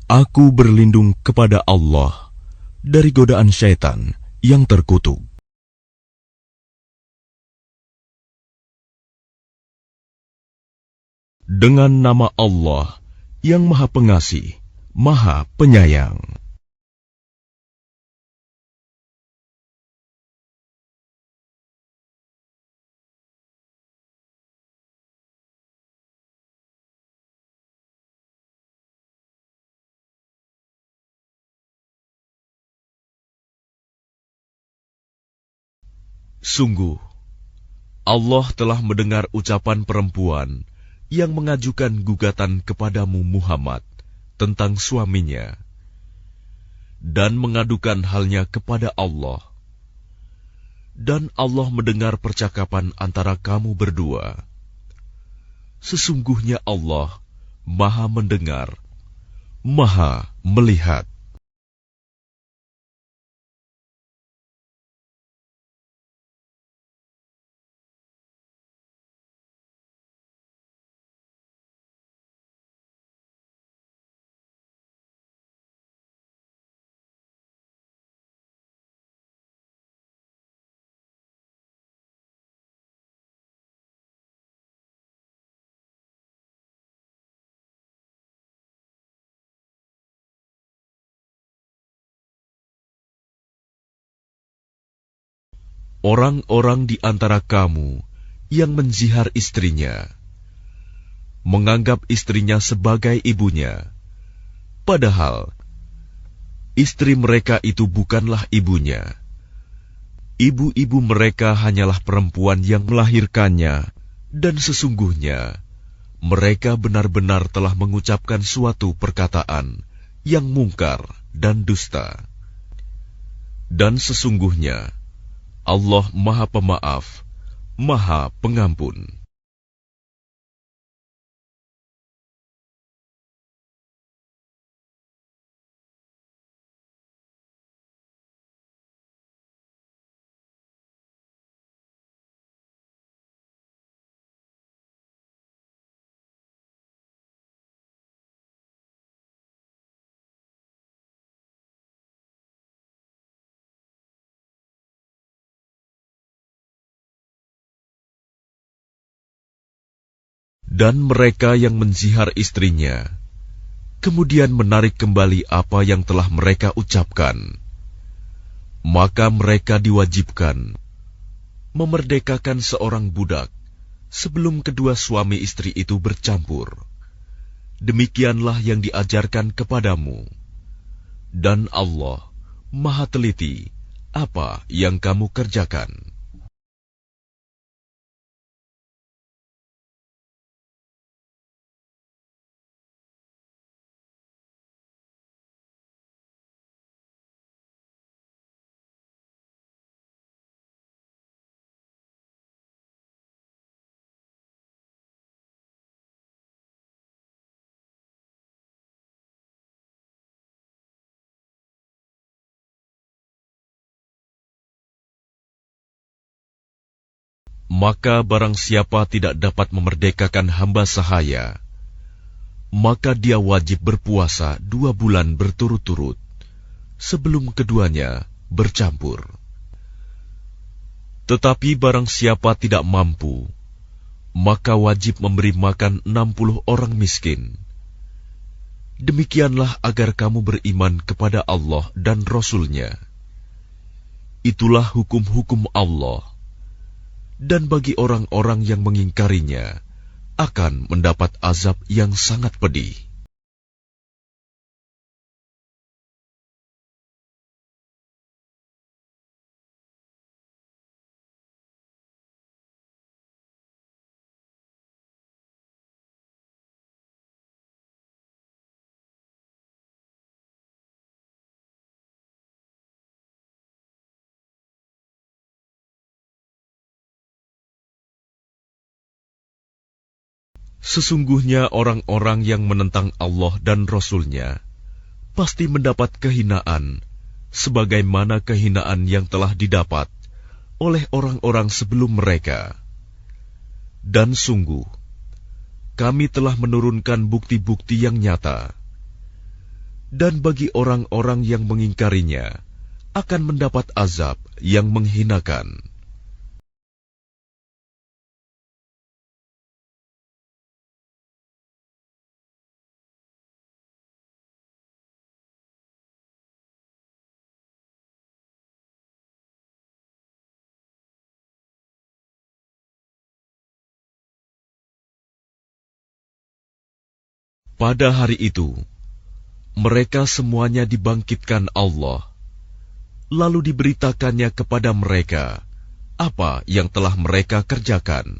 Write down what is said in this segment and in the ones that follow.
Aku berlindung kepada Allah dari godaan syaitan yang terkutuk. Dengan nama Allah yang Maha Pengasih, Maha Penyayang. Sungguh, Allah telah mendengar ucapan perempuan yang mengajukan gugatan kepadamu Muhammad tentang suaminya dan mengadukan halnya kepada Allah. Dan Allah mendengar percakapan antara kamu berdua. Sesungguhnya Allah Maha mendengar, Maha melihat. Orang-orang di antara kamu yang menzihar istrinya, menganggap istrinya sebagai ibunya, padahal istri mereka itu bukanlah ibunya. Ibu-ibu mereka hanyalah perempuan yang melahirkannya, dan sesungguhnya mereka benar-benar telah mengucapkan suatu perkataan yang mungkar dan dusta. Dan sesungguhnya Allah Maha Pemaaf, Maha Pengampun. Dan mereka yang menzihar istrinya, kemudian menarik kembali apa yang telah mereka ucapkan, maka mereka diwajibkan memerdekakan seorang budak sebelum kedua suami istri itu bercampur. Demikianlah yang diajarkan kepadamu. Dan Allah Maha teliti apa yang kamu kerjakan. Maka barang siapa tidak dapat memerdekakan hamba sahaya, maka dia wajib berpuasa 2 bulan berturut-turut sebelum keduanya bercampur. Tetapi barang siapa tidak mampu, maka wajib memberi makan 60 orang miskin. Demikianlah agar kamu beriman kepada Allah dan Rasul-Nya. Itulah hukum-hukum Allah. Dan bagi orang-orang yang mengingkarinya, akan mendapat azab yang sangat pedih. Sesungguhnya orang-orang yang menentang Allah dan Rasul-Nya pasti mendapat kehinaan, sebagaimana kehinaan yang telah didapat oleh orang-orang sebelum mereka. Dan sungguh, kami telah menurunkan bukti-bukti yang nyata. Dan bagi orang-orang yang mengingkarinya akan mendapat azab yang menghinakan. Pada hari itu, mereka semuanya dibangkitkan Allah, lalu diberitakannya kepada mereka apa yang telah mereka kerjakan.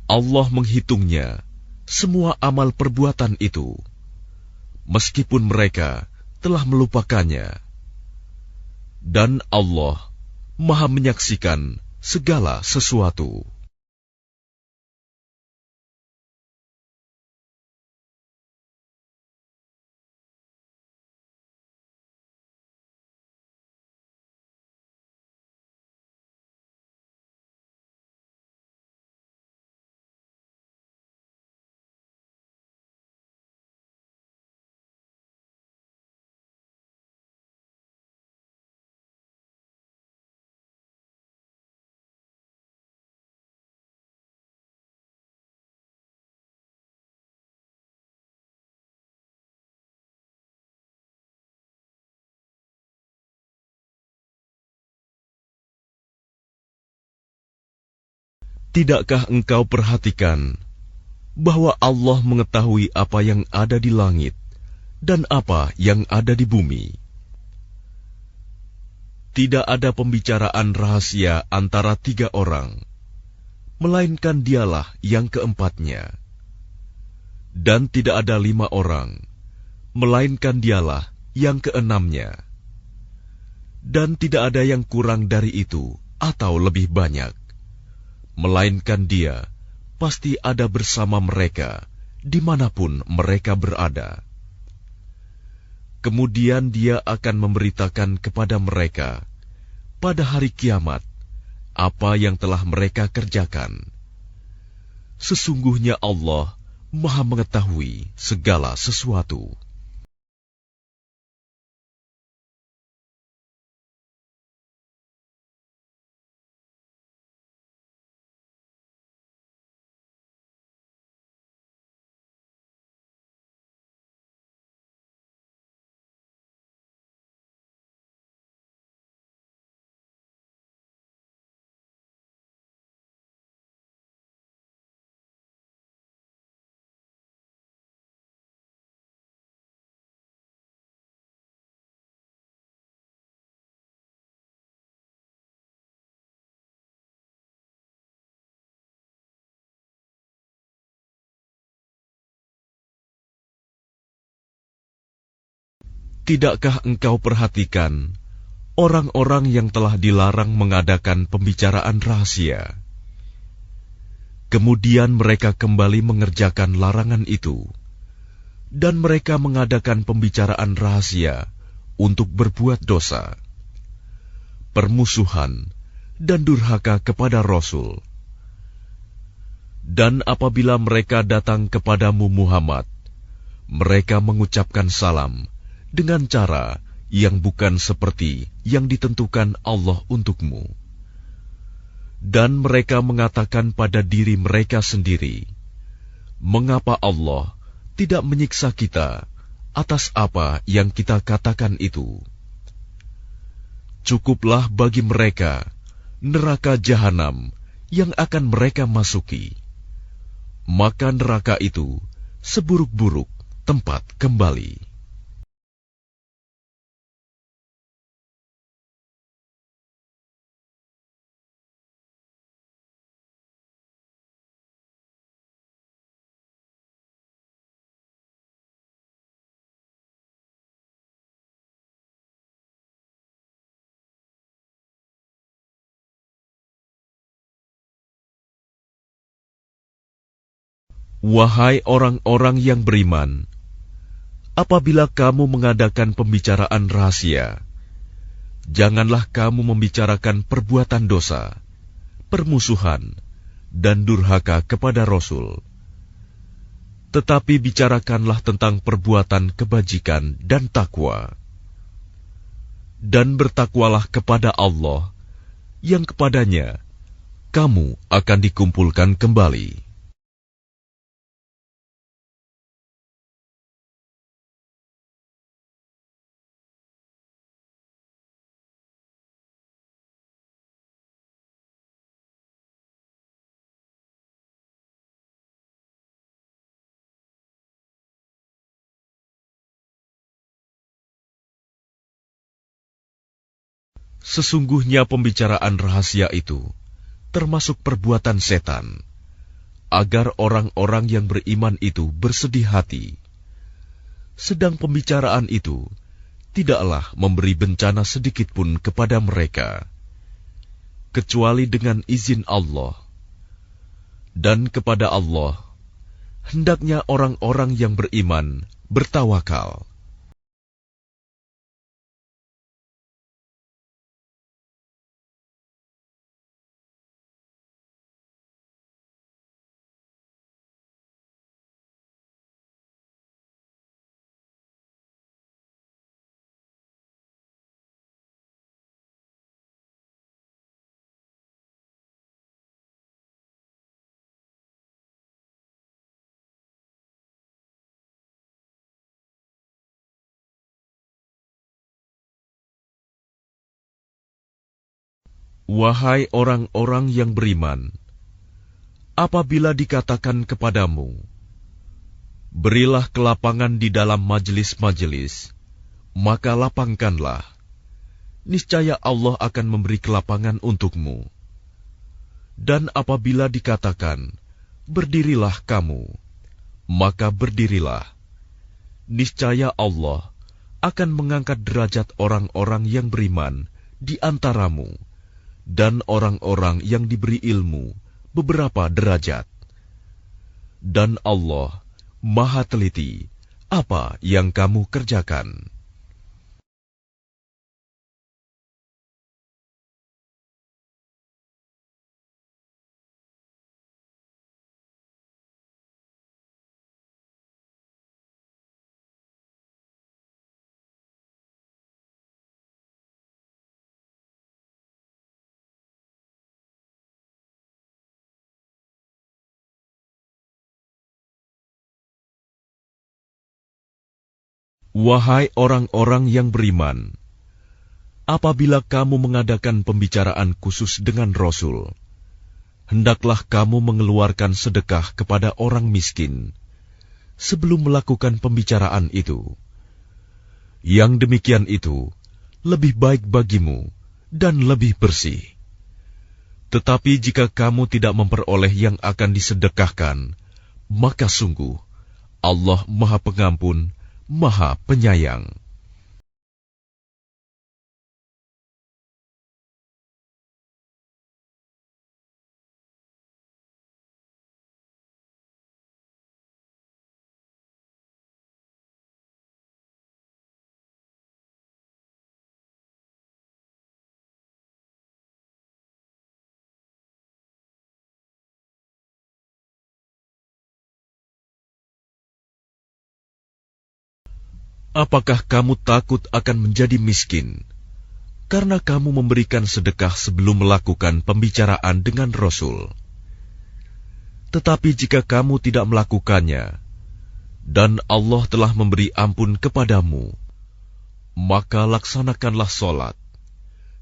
Allah menghitungnya semua amal perbuatan itu, meskipun mereka telah melupakannya. Dan Allah Maha menyaksikan segala sesuatu. Tidakkah engkau perhatikan bahwa Allah mengetahui apa yang ada di langit dan apa yang ada di bumi? Tidak ada pembicaraan rahasia antara 3 orang, melainkan dialah yang keempatnya. Dan tidak ada 5 orang, melainkan dialah yang keenamnya. Dan tidak ada yang kurang dari itu atau lebih banyak, melainkan Dia pasti ada bersama mereka dimanapun mereka berada. Kemudian Dia akan memberitakan kepada mereka pada hari kiamat apa yang telah mereka kerjakan. Sesungguhnya Allah Maha mengetahui segala sesuatu. Tidakkah engkau perhatikan orang-orang yang telah dilarang mengadakan pembicaraan rahasia? Kemudian mereka kembali mengerjakan larangan itu, dan mereka mengadakan pembicaraan rahasia untuk berbuat dosa, permusuhan, dan durhaka kepada Rasul. Dan apabila mereka datang kepadamu Muhammad, mereka mengucapkan salam dengan cara yang bukan seperti yang ditentukan Allah untukmu. Dan mereka mengatakan pada diri mereka sendiri, mengapa Allah tidak menyiksa kita atas apa yang kita katakan itu? Cukuplah bagi mereka neraka jahanam yang akan mereka masuki. Maka neraka itu seburuk-buruk tempat kembali. Wahai orang-orang yang beriman, apabila kamu mengadakan pembicaraan rahasia, janganlah kamu membicarakan perbuatan dosa, permusuhan, dan durhaka kepada Rasul. Tetapi bicarakanlah tentang perbuatan kebajikan dan takwa. Dan bertakwalah kepada Allah, yang kepadanya kamu akan dikumpulkan kembali. Sesungguhnya pembicaraan rahasia itu termasuk perbuatan setan, agar orang-orang yang beriman itu bersedih hati. Sedang pembicaraan itu tidaklah memberi bencana sedikitpun kepada mereka, kecuali dengan izin Allah. Dan kepada Allah, hendaknya orang-orang yang beriman bertawakal. Wahai orang-orang yang beriman, apabila dikatakan kepadamu, berilah kelapangan di dalam majelis-majelis, maka lapangkanlah. Niscaya Allah akan memberi kelapangan untukmu. Dan apabila dikatakan, berdirilah kamu, maka berdirilah. Niscaya Allah akan mengangkat derajat orang-orang yang beriman di antaramu, dan orang-orang yang diberi ilmu beberapa derajat. Dan Allah Maha teliti apa yang kamu kerjakan. Wahai orang-orang yang beriman, apabila kamu mengadakan pembicaraan khusus dengan Rasul, hendaklah kamu mengeluarkan sedekah kepada orang miskin sebelum melakukan pembicaraan itu. Yang demikian itu lebih baik bagimu dan lebih bersih. Tetapi jika kamu tidak memperoleh yang akan disedekahkan, maka sungguh Allah Maha Pengampun, Maha Penyayang. Apakah kamu takut akan menjadi miskin karena kamu memberikan sedekah sebelum melakukan pembicaraan dengan Rasul? Tetapi jika kamu tidak melakukannya, dan Allah telah memberi ampun kepadamu, maka laksanakanlah sholat,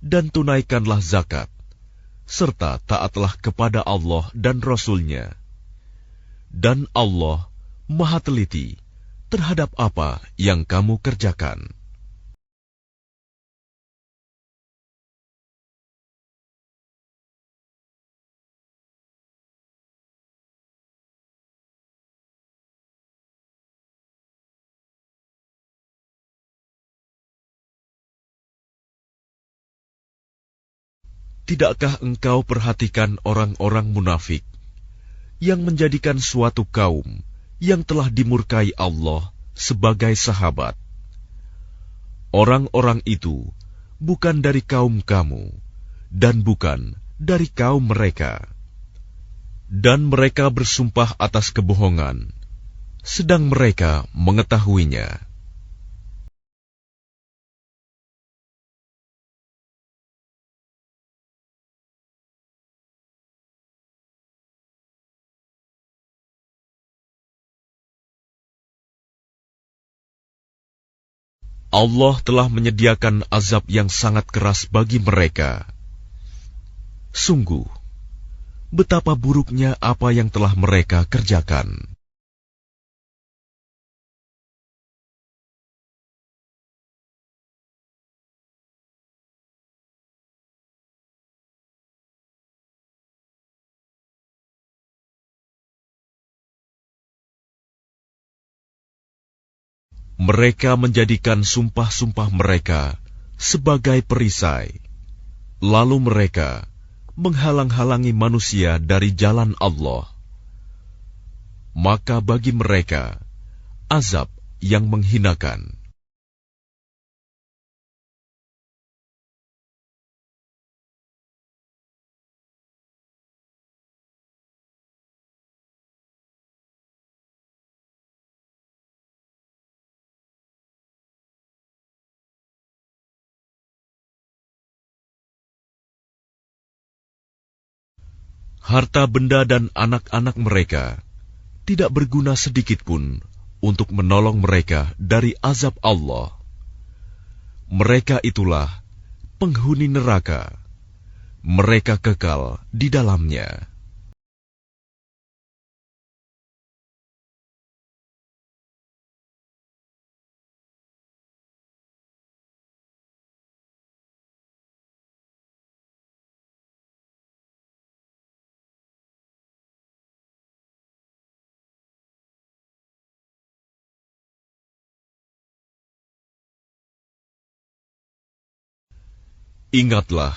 dan tunaikanlah zakat, serta taatlah kepada Allah dan Rasul-Nya. Dan Allah Maha teliti terhadap apa yang kamu kerjakan. Tidakkah engkau perhatikan orang-orang munafik yang menjadikan suatu kaum yang telah dimurkai Allah sebagai sahabat? Orang-orang itu bukan dari kaum kamu, dan bukan dari kaum mereka. Dan mereka bersumpah atas kebohongan, sedang mereka mengetahuinya. Allah telah menyediakan azab yang sangat keras bagi mereka. Sungguh, betapa buruknya apa yang telah mereka kerjakan. Mereka menjadikan sumpah-sumpah mereka sebagai perisai. Lalu mereka menghalang-halangi manusia dari jalan Allah. Maka bagi mereka azab yang menghinakan. Harta benda dan anak-anak mereka tidak berguna sedikit pun untuk menolong mereka dari azab Allah. Mereka itulah penghuni neraka. Mereka kekal di dalamnya. Ingatlah,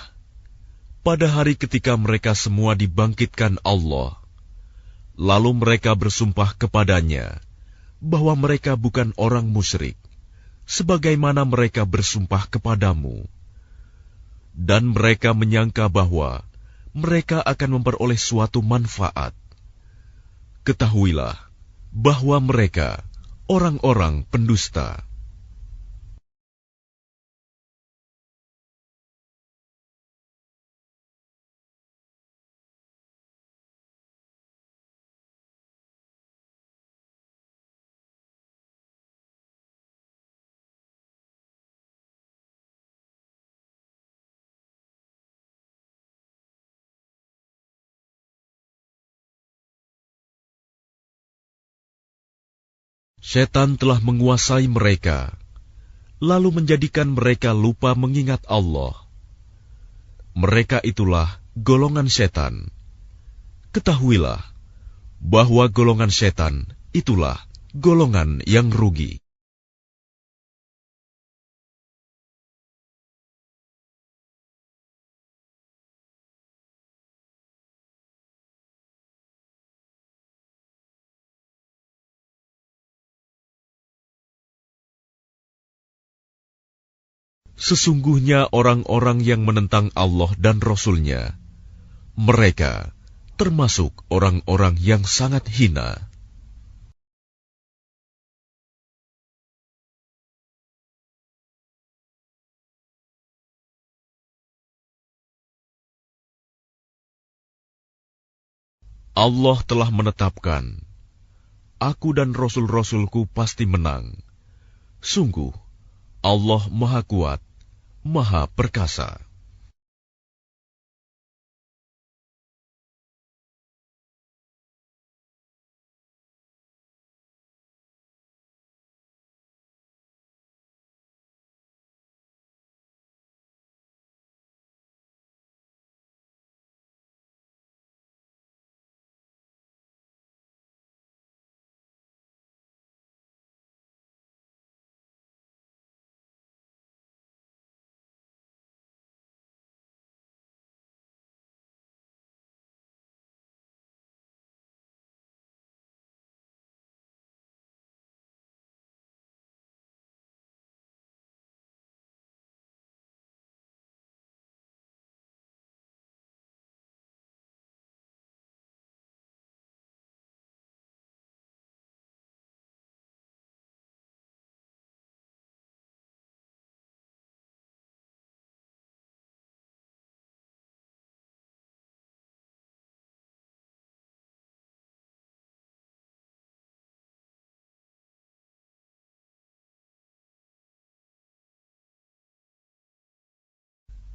pada hari ketika mereka semua dibangkitkan Allah, lalu mereka bersumpah kepadanya bahwa mereka bukan orang musyrik, sebagaimana mereka bersumpah kepadamu. Dan mereka menyangka bahwa mereka akan memperoleh suatu manfaat. Ketahuilah bahwa mereka orang-orang pendusta. Setan telah menguasai mereka, lalu menjadikan mereka lupa mengingat Allah. Mereka itulah golongan setan. Ketahuilah bahwa golongan setan itulah golongan yang rugi. Sesungguhnya orang-orang yang menentang Allah dan Rasul-Nya, mereka termasuk orang-orang yang sangat hina. Allah telah menetapkan, Aku dan Rasul-Rasulku pasti menang. Sungguh, Allah Maha Kuat, Maha Perkasa.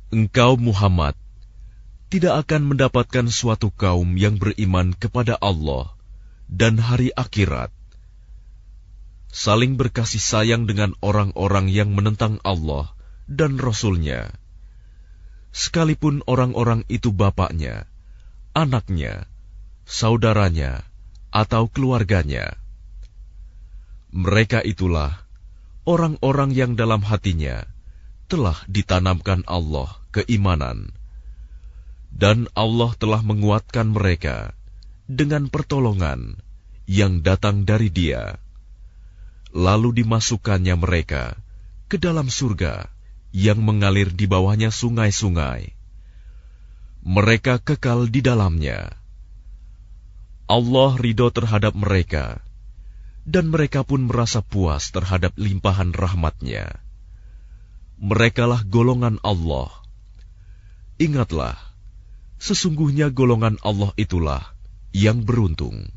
Engkau Muhammad tidak akan mendapatkan suatu kaum yang beriman kepada Allah dan hari akhirat, saling berkasih sayang dengan orang-orang yang menentang Allah dan Rasul-Nya, sekalipun orang-orang itu bapaknya, anaknya, saudaranya, atau keluarganya. Mereka itulah orang-orang yang dalam hatinya telah ditanamkan Allah keimanan, dan Allah telah menguatkan mereka dengan pertolongan yang datang dari Dia. Lalu dimasukkannya mereka ke dalam surga yang mengalir di bawahnya sungai-sungai. Mereka kekal di dalamnya. Allah ridho terhadap mereka, dan mereka pun merasa puas terhadap limpahan rahmat-Nya. Merekalah golongan Allah. Ingatlah, sesungguhnya golongan Allah itulah yang beruntung.